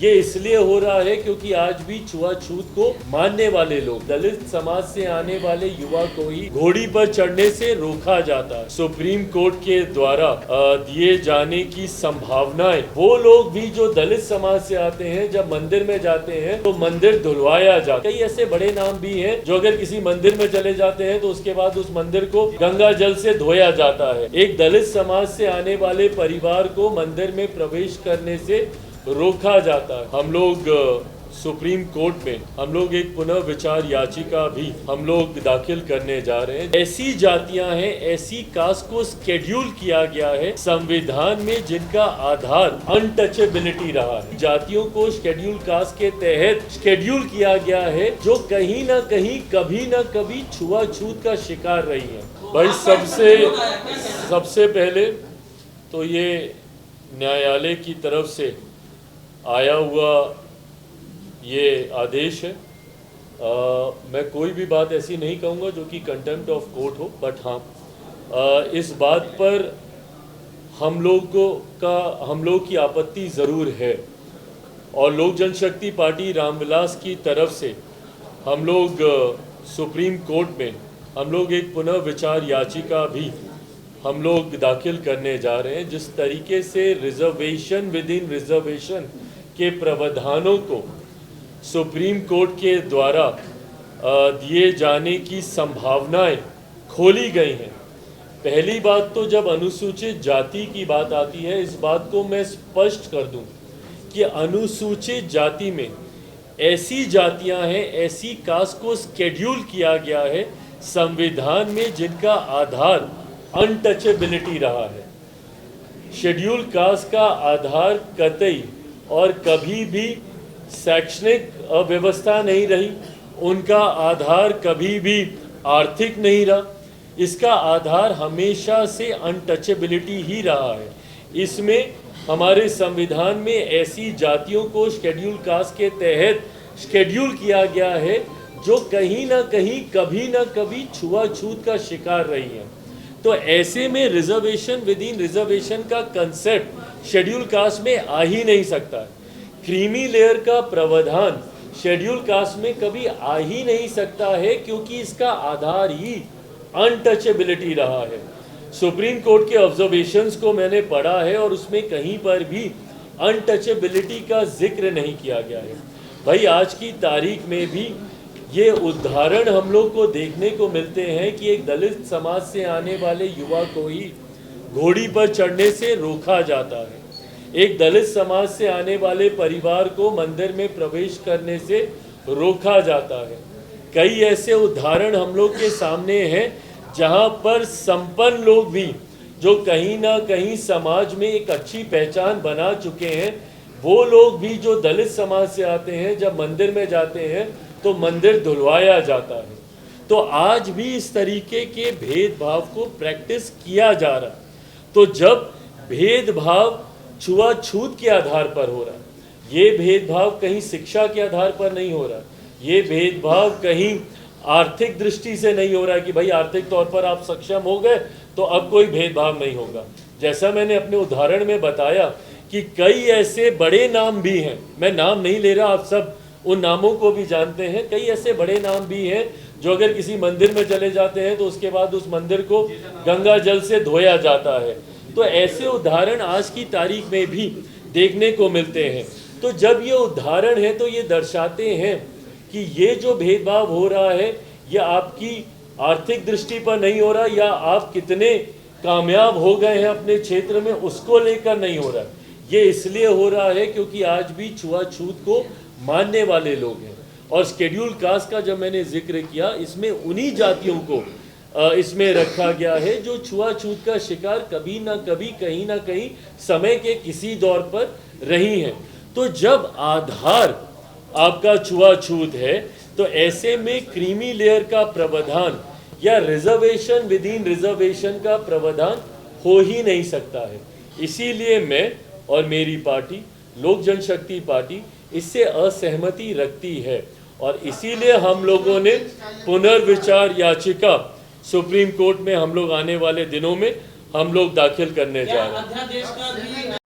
ये इसलिए हो रहा है क्योंकि आज भी छुआछूत को मानने वाले लोग, दलित समाज से आने वाले युवा को ही घोड़ी पर चढ़ने से रोका जाता है। सुप्रीम कोर्ट के द्वारा दिए जाने की संभावनाएं, वो लोग भी जो दलित समाज से आते हैं जब मंदिर में जाते हैं तो मंदिर धुलवाया जाता है। कई ऐसे बड़े नाम भी हैं जो अगर किसी मंदिर में चले जाते हैं तो उसके बाद उस मंदिर को गंगा जल से धोया जाता है। एक दलित समाज से आने वाले परिवार को मंदिर में प्रवेश करने से रोका जाता है। हम लोग सुप्रीम कोर्ट में हम लोग एक पुनर्विचार याचिका भी हम लोग दाखिल करने जा रहे हैं। ऐसी जातियां हैं, ऐसी कास्ट को स्केड्यूल किया गया है संविधान में जिनका आधार अनटचेबिलिटी रहा है। जातियों को शेड्यूल कास्ट के तहत शेड्यूल किया गया है जो कहीं ना कहीं कभी ना कभी छुआछूत का शिकार रही है। भाई सबसे पहले तो ये न्यायालय की तरफ से आया हुआ ये आदेश है। मैं कोई भी बात ऐसी नहीं कहूँगा जो कि कंटेम्प्ट ऑफ कोर्ट हो, बट हाँ इस बात पर हम लोग की आपत्ति ज़रूर है और लोक जनशक्ति पार्टी रामविलास की तरफ से हम लोग सुप्रीम कोर्ट में हम लोग एक पुनर्विचार याचिका भी हम लोग दाखिल करने जा रहे हैं। जिस तरीके से रिजर्वेशन विद इन रिजर्वेशन के प्रावधानों को सुप्रीम कोर्ट के द्वारा दिए जाने की संभावनाएं खोली गई हैं। पहली बात तो जब अनुसूचित जाति की बात आती है, इस बात को मैं स्पष्ट कर दूं कि अनुसूचित जाति में ऐसी जातियां हैं, ऐसी कास्ट को स्केड्यूल किया गया है संविधान में जिनका आधार अनटचेबिलिटी रहा है। शेड्यूल कास्ट का आधार कतई और कभी भी शैक्षणिक व्यवस्था नहीं रही, उनका आधार कभी भी आर्थिक नहीं रहा, इसका आधार हमेशा से अनटचेबिलिटी ही रहा है। इसमें हमारे संविधान में ऐसी जातियों को शेड्यूल कास्ट के तहत शेड्यूल किया गया है जो कहीं ना कहीं कभी ना कभी छुआछूत का शिकार रही है। तो ऐसे में रिजर्वेशन विद इन रिजर्वेशन का कंसेप्ट शेड्यूल कास्ट में आ ही नहीं सकता। क्रीमी लेयर का प्रावधान शेड्यूल कास्ट में कभी आ ही नहीं सकता है क्योंकि इसका आधार ही अनटचेबिलिटी रहा है। सुप्रीम कोर्ट के ऑब्जर्वेशंस को मैंने पढ़ा है और उसमें कहीं पर भी अनटचेबिलिटी का जिक्र नहीं किया गया है। भाई आज की तारीख में भी ये उदाहरण हम लोग को देखने को मिलते हैं कि एक दलित समाज से आने वाले युवा को ही घोड़ी पर चढ़ने से रोका जाता है। एक दलित समाज से आने वाले परिवार को मंदिर में प्रवेश करने से रोका जाता है। कई ऐसे उदाहरण हम लोग के सामने हैं जहां पर संपन्न लोग भी जो कहीं ना कहीं समाज में एक अच्छी पहचान बना चुके हैं, वो लोग भी जो दलित समाज से आते हैं जब मंदिर में जाते हैं तो मंदिर धुलवाया जाता है। तो आज भी इस तरीके के भेदभाव को प्रैक्टिस किया जा रहा है। तो जब भेदभाव छुआछूत के आधार पर हो रहा है, ये भेदभाव कहीं शिक्षा के आधार पर नहीं हो रहा, ये भेदभाव कहीं आर्थिक दृष्टि से नहीं हो रहा है कि भाई आर्थिक तौर पर आप सक्षम हो गए तो अब कोई भेदभाव नहीं होगा। जैसा मैंने अपने उदाहरण में बताया कि कई ऐसे बड़े नाम भी हैं, मैं नाम नहीं ले रहा, आप सब उन नामों को भी जानते हैं। कई ऐसे बड़े नाम भी हैं जो अगर किसी मंदिर में चले जाते हैं तो उसके बाद उस मंदिर को गंगा जल से धोया जाता है। तो ऐसे उदाहरण आज की तारीख में भी देखने को मिलते हैं। तो जब ये उदाहरण है तो ये दर्शाते हैं कि ये जो भेदभाव हो रहा है ये आपकी आर्थिक दृष्टि पर नहीं हो रहा या आप कितने कामयाब हो गए हैं अपने क्षेत्र में उसको लेकर नहीं हो रहा। ये इसलिए हो रहा है क्योंकि आज भी छुआछूत को मानने वाले लोग हैं। और शेड्यूल कास्ट का जब मैंने जिक्र किया, इसमें उन्हीं जातियों को इसमें रखा गया है जो छुआछूत का शिकार कभी ना कभी कहीं ना कहीं समय के किसी दौर पर रही हैं। तो जब आधार आपका छुआछूत है तो ऐसे में क्रीमी लेयर का प्रावधान या रिजर्वेशन विद इन रिजर्वेशन का प्रावधान हो ही नहीं सकता है। इसीलिए मैं और मेरी पार्टी लोक जनशक्ति पार्टी इससे असहमति रखती है और इसीलिए हम लोगों ने पुनर्विचार याचिका सुप्रीम कोर्ट में हम लोग आने वाले दिनों में हम लोग दाखिल करने जा रहे हैं।